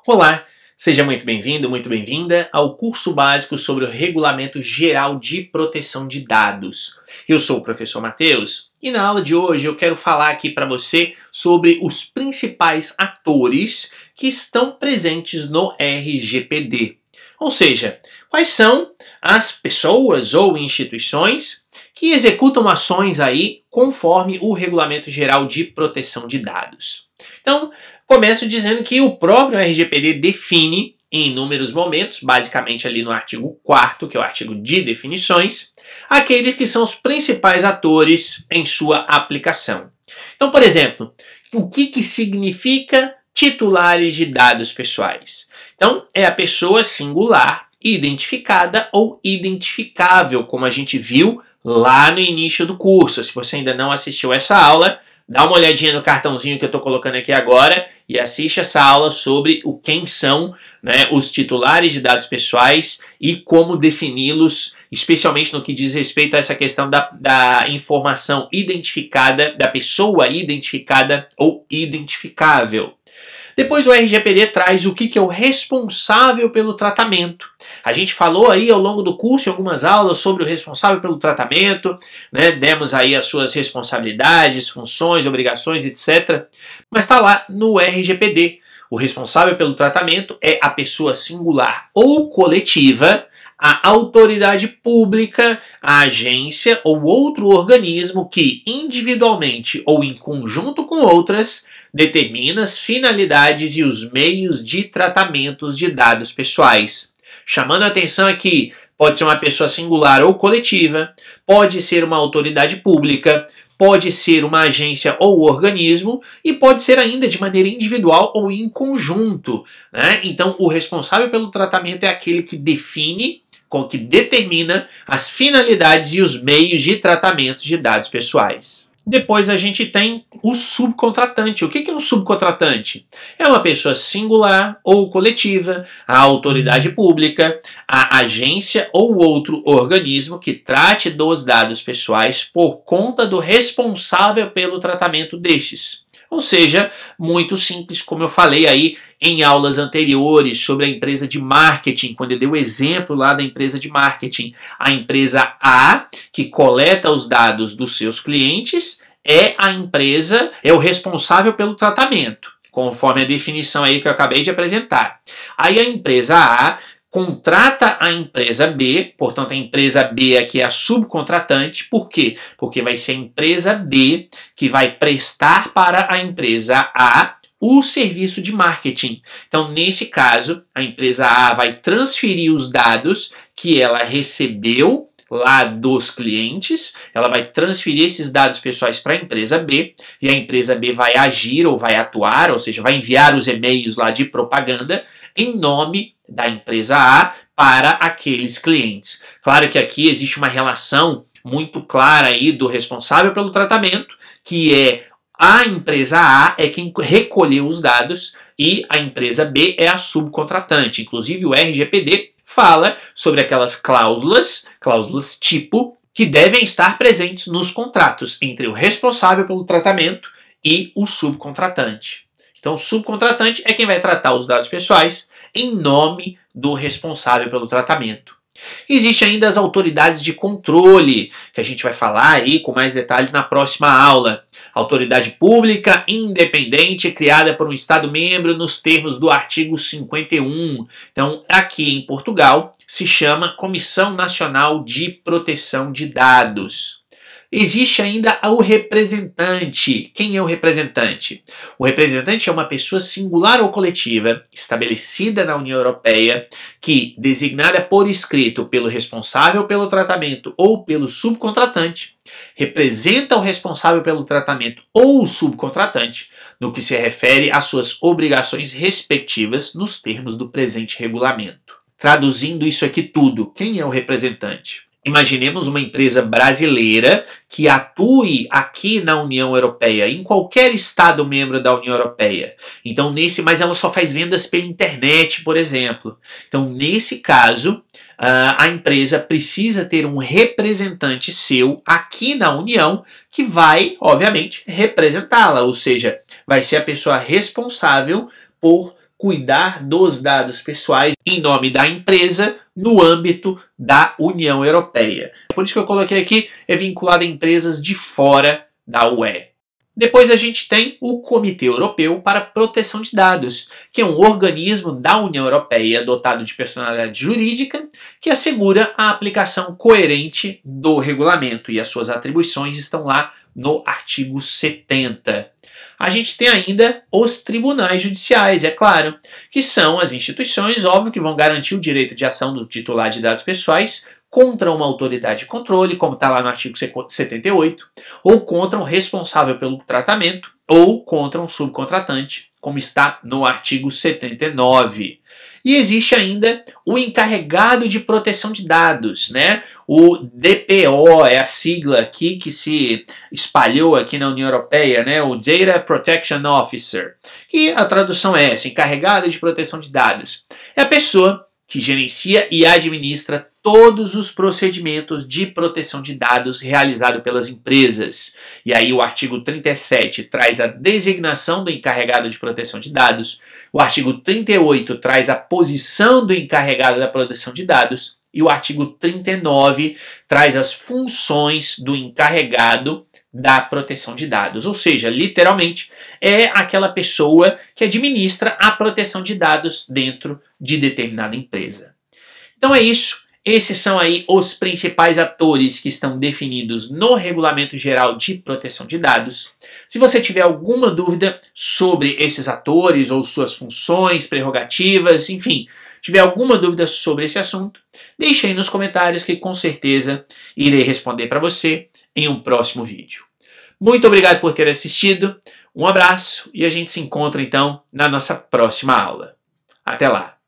Olá, seja muito bem-vindo, muito bem-vinda ao curso básico sobre o Regulamento Geral de Proteção de Dados. Eu sou o professor Matheus e na aula de hoje eu quero falar aqui para você sobre os principais atores que estão presentes no RGPD. Ou seja, quais são as pessoas ou instituições que executam ações aí conforme o Regulamento Geral de Proteção de Dados. Então, começo dizendo que o próprio RGPD define em inúmeros momentos, basicamente ali no artigo 4º, que é o artigo de definições, aqueles que são os principais atores em sua aplicação. Então, por exemplo, o que significa titulares de dados pessoais? Então, é a pessoa singular, identificada ou identificável, como a gente viu lá no início do curso. Se você ainda não assistiu essa aula, dá uma olhadinha no cartãozinho que eu estou colocando aqui agora e assiste essa aula sobre quem são, né, os titulares de dados pessoais e como defini-los, especialmente no que diz respeito a essa questão da informação identificada, da pessoa identificada ou identificável. Depois o RGPD traz o que é o responsável pelo tratamento. A gente falou aí ao longo do curso em algumas aulas sobre o responsável pelo tratamento, né? Demos aí as suas responsabilidades, funções, obrigações, etc. Mas está lá no RGPD. O responsável pelo tratamento é a pessoa singular ou coletiva, a autoridade pública, a agência ou outro organismo que individualmente ou em conjunto com outras determina as finalidades e os meios de tratamentos de dados pessoais. Chamando a atenção aqui, pode ser uma pessoa singular ou coletiva, pode ser uma autoridade pública, pode ser uma agência ou organismo e pode ser ainda de maneira individual ou em conjunto, né? Então, o responsável pelo tratamento é aquele que define, que determina as finalidades e os meios de tratamento de dados pessoais. Depois a gente tem o subcontratante. O que é um subcontratante? É uma pessoa singular ou coletiva, a autoridade pública, a agência ou outro organismo que trate dos dados pessoais por conta do responsável pelo tratamento destes. Ou seja, muito simples, como eu falei aí em aulas anteriores sobre a empresa de marketing, quando eu dei o exemplo lá da empresa de marketing. A empresa A, que coleta os dados dos seus clientes, é o responsável pelo tratamento, conforme a definição aí que eu acabei de apresentar. Aí a empresa A contrata a empresa B, portanto a empresa B aqui é a subcontratante. Por quê? Porque vai ser a empresa B que vai prestar para a empresa A o serviço de marketing. Então, nesse caso, a empresa A vai transferir os dados que ela recebeu lá dos clientes, ela vai transferir esses dados pessoais para a empresa B, e a empresa B vai agir ou vai atuar, ou seja, vai enviar os e-mails lá de propaganda em nome da empresa A para aqueles clientes. Claro que aqui existe uma relação muito clara aí do responsável pelo tratamento, que é a empresa A é quem recolheu os dados e a empresa B é a subcontratante. Inclusive o RGPD fala sobre aquelas cláusulas tipo, que devem estar presentes nos contratos entre o responsável pelo tratamento e o subcontratante. Então o subcontratante é quem vai tratar os dados pessoais em nome do responsável pelo tratamento. Existem ainda as autoridades de controle, que a gente vai falar aí com mais detalhes na próxima aula. Autoridade pública independente criada por um Estado-membro nos termos do artigo 51. Então, aqui em Portugal, se chama Comissão Nacional de Proteção de Dados. Existe ainda o representante. Quem é o representante? O representante é uma pessoa singular ou coletiva, estabelecida na União Europeia, que, designada por escrito pelo responsável pelo tratamento ou pelo subcontratante, representa o responsável pelo tratamento ou o subcontratante no que se refere às suas obrigações respectivas nos termos do presente regulamento. Traduzindo isso aqui tudo, quem é o representante? Imaginemos uma empresa brasileira que atue aqui na União Europeia, em qualquer Estado membro da União Europeia. Então, mas ela só faz vendas pela internet, por exemplo. Então, nesse caso, a empresa precisa ter um representante seu aqui na União que vai, obviamente, representá-la, ou seja, vai ser a pessoa responsável por cuidar dos dados pessoais em nome da empresa no âmbito da União Europeia. Por isso que eu coloquei aqui, é vinculado a empresas de fora da UE. Depois a gente tem o Comitê Europeu para a Proteção de Dados, que é um organismo da União Europeia dotado de personalidade jurídica que assegura a aplicação coerente do regulamento, e as suas atribuições estão lá no artigo 70. A gente tem ainda os tribunais judiciais, é claro, que são as instituições, óbvio, que vão garantir o direito de ação do titular de dados pessoais contra uma autoridade de controle, como está lá no artigo 78, ou contra um responsável pelo tratamento, ou contra um subcontratante, como está no artigo 79. E existe ainda o encarregado de proteção de dados, né? O DPO é a sigla aqui que se espalhou aqui na União Europeia, né? O Data Protection Officer. E a tradução é essa, encarregado de proteção de dados. É a pessoa que gerencia e administra todos os procedimentos de proteção de dados realizados pelas empresas. E aí o artigo 37 traz a designação do encarregado de proteção de dados, o artigo 38 traz a posição do encarregado da proteção de dados, e o artigo 39 traz as funções do encarregado da proteção de dados, ou seja, literalmente é aquela pessoa que administra a proteção de dados dentro de determinada empresa. Então é isso, esses são aí os principais atores que estão definidos no Regulamento Geral de Proteção de Dados. Se você tiver alguma dúvida sobre esses atores ou suas funções, prerrogativas, enfim, tiver alguma dúvida sobre esse assunto, deixe aí nos comentários que com certeza irei responder para você em um próximo vídeo. Muito obrigado por ter assistido, um abraço e a gente se encontra então na nossa próxima aula. Até lá!